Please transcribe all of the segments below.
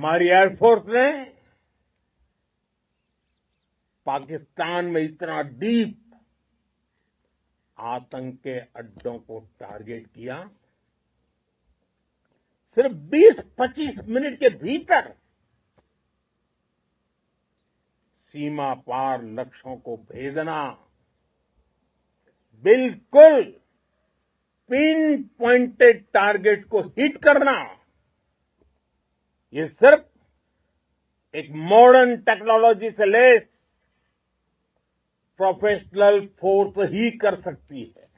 हमारी एयरफोर्स ने पाकिस्तान में इतना डीप आतंक के अड्डों को टारगेट किया, सिर्फ 20-25 मिनट के भीतर सीमा पार लक्ष्यों को भेदना, बिल्कुल पिन पॉइंटेड टारगेट्स को हिट करना, ये सिर्फ एक मॉडर्न टेक्नोलॉजी से लेस प्रोफेशनल फोर्स ही कर सकती है।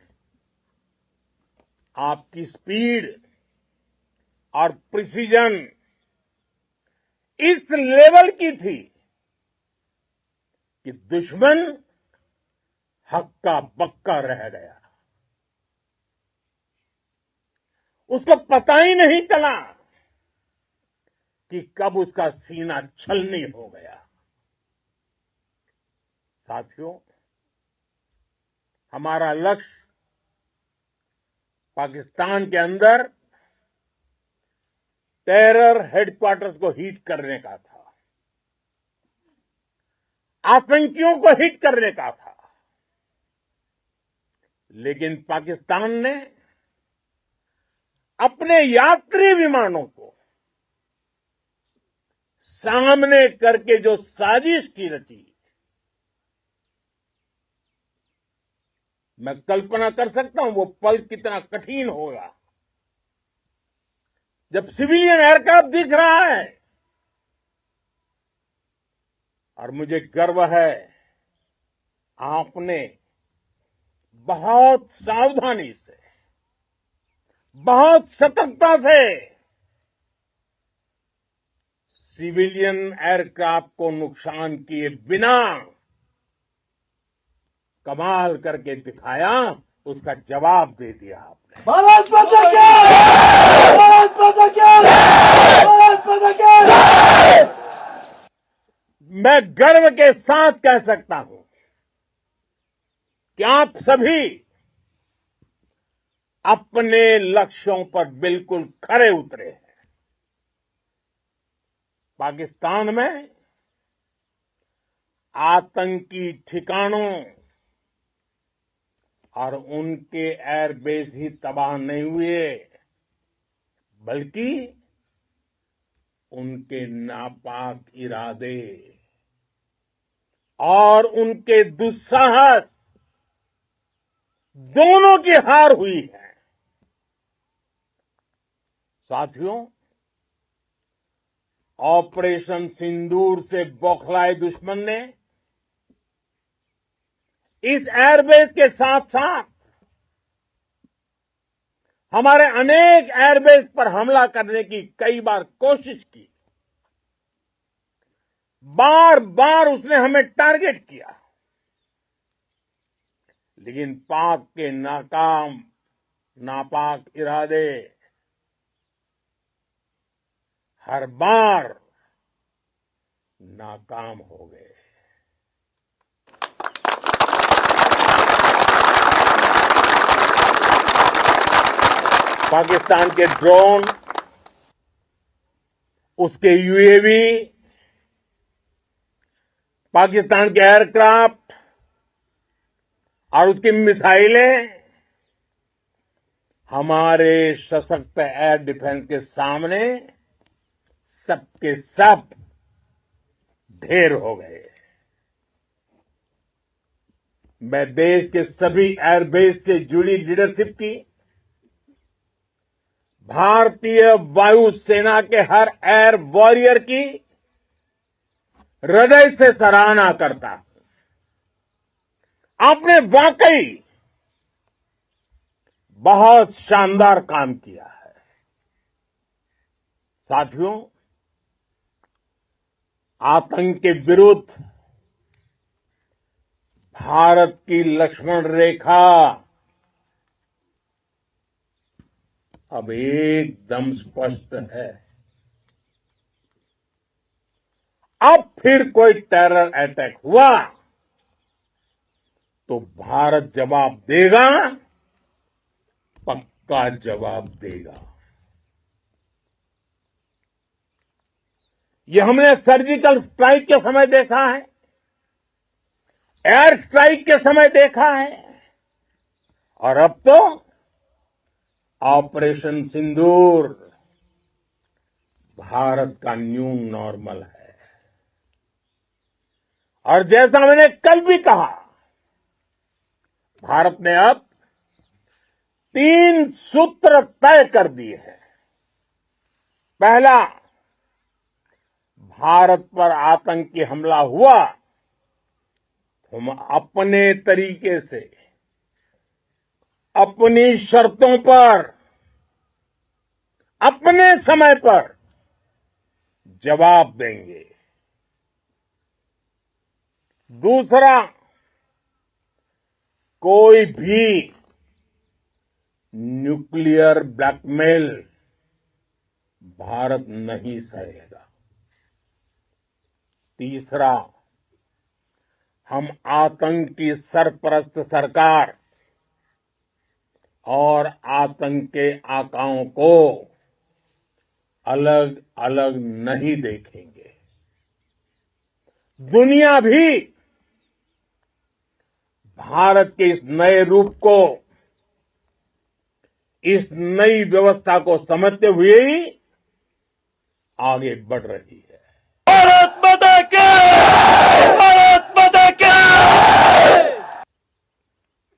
आपकी स्पीड और प्रिसीजन इस लेवल की थी कि दुश्मन हक्का बक्का रह गया। उसको पता ही नहीं चला कि कब उसका सीना छलनी हो गया। साथियों, हमारा लक्ष्य पाकिस्तान के अंदर टेरर हेडक्वार्टर्स को हिट करने का था, आतंकियों को हिट करने का था, लेकिन पाकिस्तान ने अपने यात्री विमानों को सामने करके जो साजिश की रची, मैं कल्पना कर सकता हूं वो पल कितना कठिन होगा जब सिविलियन एयरक्राफ्ट दिख रहा है। और मुझे गर्व है, आपने बहुत सावधानी से, बहुत सतर्कता से सिविलियन एयरक्राफ्ट को नुकसान किए बिना कमाल करके दिखाया, उसका जवाब दे दिया आपने। भारत माता की जय! भारत माता की जय! भारत माता की जय! मैं गर्व के साथ कह सकता हूं कि आप सभी अपने लक्ष्यों पर बिल्कुल खरे उतरे हैं। पाकिस्तान में आतंकी ठिकानों और उनके एयरबेस ही तबाह नहीं हुए, बल्कि उनके नापाक इरादे और उनके दुस्साहस दोनों की हार हुई है। साथियों, ऑपरेशन सिंदूर से बौखलाए दुश्मन ने इस एयरबेस के साथ साथ हमारे अनेक एयरबेस पर हमला करने की कई बार कोशिश की। बार बार उसने हमें टारगेट किया, लेकिन पाक के नापाक इरादे हर बार नाकाम हो गए। पाकिस्तान के ड्रोन, उसके यूएवी, पाकिस्तान के एयरक्राफ्ट और उसकी मिसाइलें हमारे सशक्त एयर डिफेंस के सामने सबके सब ढेर हो गए। मैं देश के सभी एयरबेस से जुड़ी लीडरशिप की, भारतीय वायुसेना के हर एयर वॉरियर की हृदय से सराहना करता हूं। आपने वाकई बहुत शानदार काम किया है। साथियों, आतंक के विरुद्ध भारत की लक्ष्मण रेखा अब एकदम स्पष्ट है। अब फिर कोई टेरर अटैक हुआ तो भारत जवाब देगा, पक्का जवाब देगा। ये हमने सर्जिकल स्ट्राइक के समय देखा है, एयर स्ट्राइक के समय देखा है, और अब तो ऑपरेशन सिंदूर भारत का न्यू नॉर्मल है। और जैसा मैंने कल भी कहा, भारत ने अब 3 सूत्र तय कर दिए हैं। पहला, भारत पर आतंकी हमला हुआ, हम अपने तरीके से, अपनी शर्तों पर, अपने समय पर जवाब देंगे। दूसरा, कोई भी न्यूक्लियर ब्लैकमेल भारत नहीं सहेगा। तीसरा, हम आतंक की सरपरस्त सरकार और आतंक के आकाओं को अलग अलग नहीं देखेंगे। दुनिया भी भारत के इस नए रूप को, इस नई व्यवस्था को समझते हुए ही आगे बढ़ रही है। भारत माता की! भारत माता की!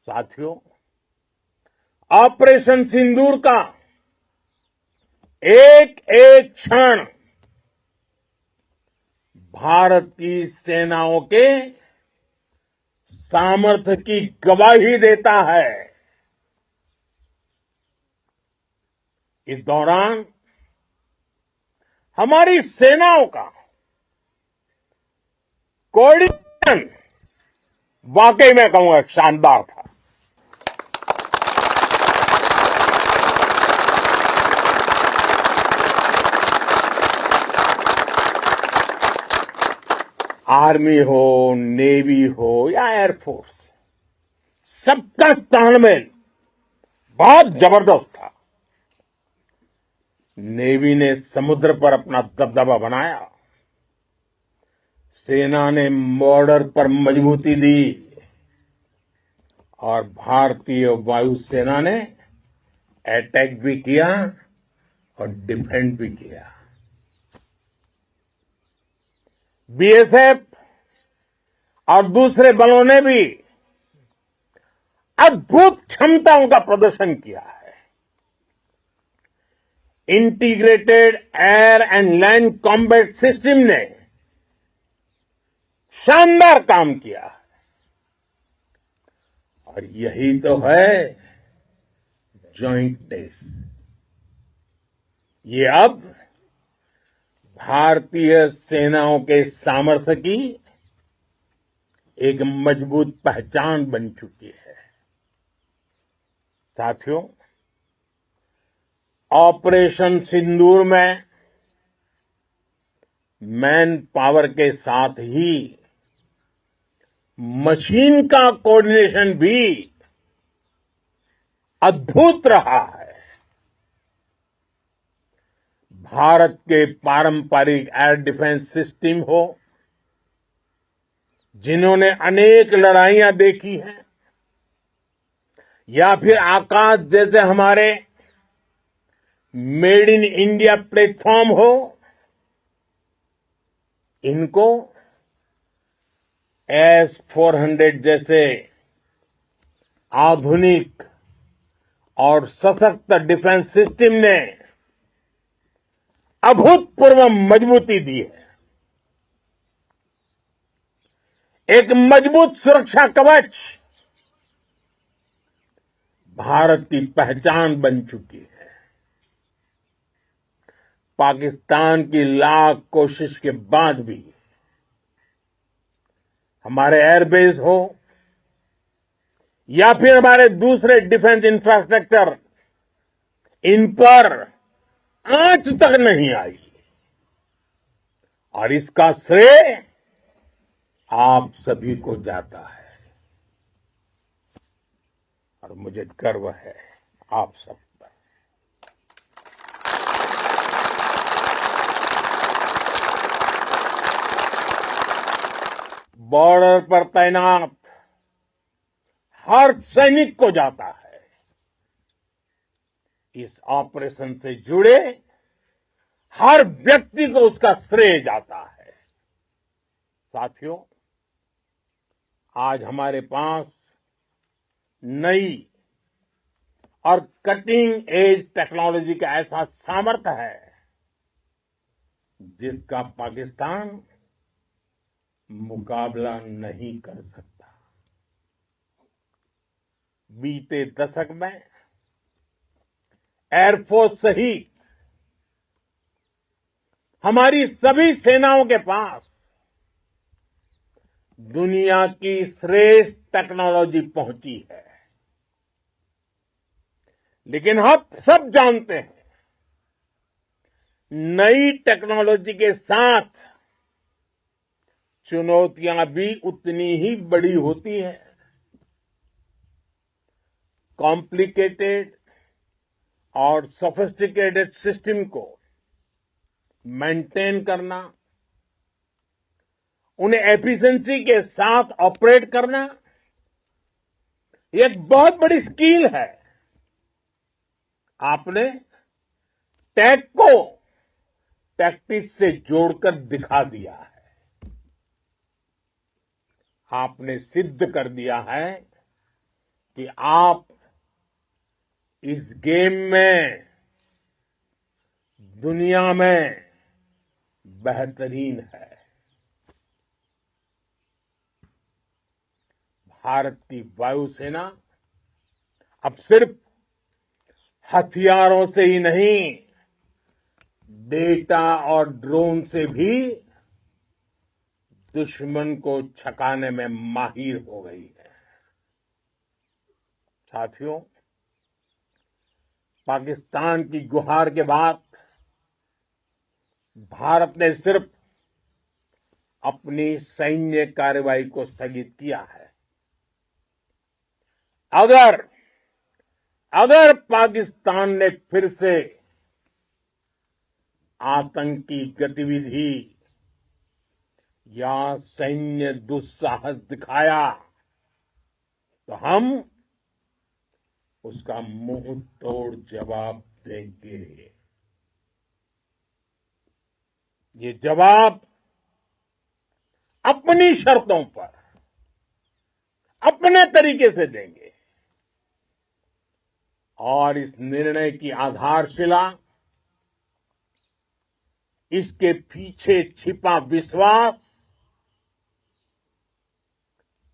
साथियों, ऑपरेशन सिंदूर का एक एक क्षण भारत की सेनाओं के सामर्थ्य की गवाही देता है। इस दौरान हमारी सेनाओं का कोऑर्डिनेशन वाकई में कहूंगा शानदार था। आर्मी हो, नेवी हो या एयरफोर्स, सबका तालमेल बहुत जबरदस्त था। नेवी ने समुद्र पर अपना दबदबा बनाया, सेना ने बॉर्डर पर मजबूती दी और भारतीय वायुसेना ने अटैक भी किया और डिफेंड भी किया। बीएसएफ और दूसरे बलों ने भी अद्भुत क्षमताओं का प्रदर्शन किया है। Integrated air and land combat system ने शानदार काम किया है। और यही तो है जॉइंटनेस। ये अब भारतीय सेनाओं के सामर्थ्य की एक मजबूत पहचान बन चुकी है। साथियों, ऑपरेशन सिंदूर में मैन पावर के साथ ही मशीन का कोऑर्डिनेशन भी अद्भुत रहा है। भारत के पारंपरिक एयर डिफेंस सिस्टम हो, जिन्होंने अनेक लड़ाइयां देखी हैं, या फिर आकाश जैसे हमारे मेड इन इंडिया प्लेटफॉर्म हो, इनको S-400 जैसे आधुनिक और सशक्त डिफेंस सिस्टम ने अभूतपूर्व मजबूती दी है। एक मजबूत सुरक्षा कवच भारत की पहचान बन चुकी है। पाकिस्तान की लाख कोशिश के बाद भी हमारे एयरबेस हो या फिर हमारे दूसरे डिफेंस इंफ्रास्ट्रक्चर, इन पर आंच तक नहीं आई। और इसका श्रेय आप सभी को जाता है और मुझे गर्व है आप सब पर। बॉर्डर पर तैनात हर सैनिक को जाता है। इस ऑपरेशन से जुड़े हर व्यक्ति को उसका श्रेय जाता है। साथियों, आज हमारे पास नई और कटिंग एज टेक्नोलॉजी का ऐसा सामर्थ्य है जिसका पाकिस्तान मुकाबला नहीं कर सकता। बीते दशक में एयरफोर्स सहित हमारी सभी सेनाओं के पास दुनिया की श्रेष्ठ टेक्नोलॉजी पहुंची है। लेकिन हम सब जानते हैं, नई टेक्नोलॉजी के साथ चुनौतियां भी उतनी ही बड़ी होती हैं। कॉम्प्लिकेटेड और सोफिस्टिकेटेड सिस्टम को मेंटेन करना, उन्हें एफिशिएंसी के साथ ऑपरेट करना, ये एक बहुत बड़ी स्किल है। आपने टेक को टैक्टिक्स से जोड़कर दिखा दिया है। आपने सिद्ध कर दिया है कि आप इस गेम में दुनिया में बेहतरीन है। भारत की वायुसेना अब सिर्फ हथियारों से ही नहीं, डेटा और ड्रोन से भी दुश्मन को छकाने में माहिर हो गई है। साथियों, पाकिस्तान की गुहार के बाद भारत ने सिर्फ अपनी सैन्य कार्रवाई को स्थगित किया है। अगर पाकिस्तान ने फिर से आतंकी गतिविधि या सैन्य दुस्साहस दिखाया तो हम उसका मुंह तोड़ जवाब देंगे। ये जवाब अपनी शर्तों पर, अपने तरीके से देंगे। और इस निर्णय की आधारशिला, इसके पीछे छिपा विश्वास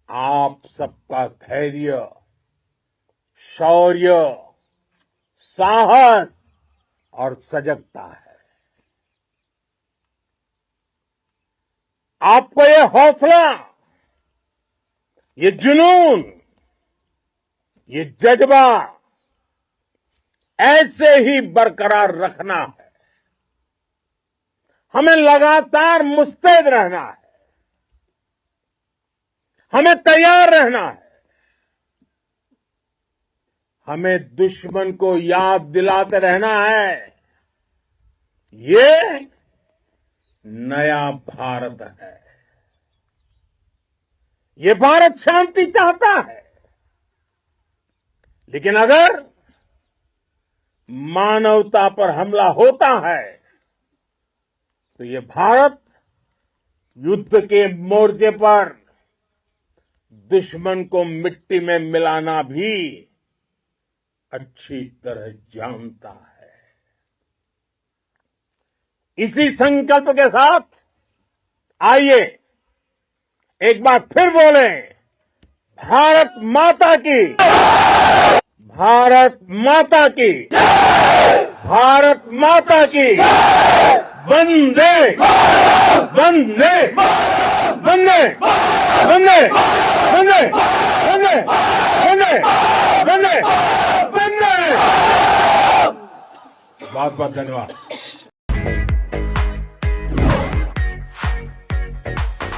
आप सबका धैर्य, शौर्य, साहस और सजगता है। आपको ये हौसला, ये जुनून, ये जज्बा ऐसे ही बरकरार रखना है। हमें लगातार मुस्तैद रहना है। हमें तैयार रहना है। हमें दुश्मन को याद दिलाते रहना है, ये नया भारत है। ये भारत शांति चाहता है। लेकिन अगर मानवता पर हमला होता है तो ये भारत युद्ध के मोर्चे पर दुश्मन को मिट्टी में मिलाना भी अच्छी तरह जानता है। इसी संकल्प के साथ आइए एक बार फिर बोलें, भारत माता की, भारत माता की, भारत माता की, वंदे वंदे वंदे वंदे वंदे वंदे वंदे वंदे वंदे। बहुत बहुत धन्यवाद।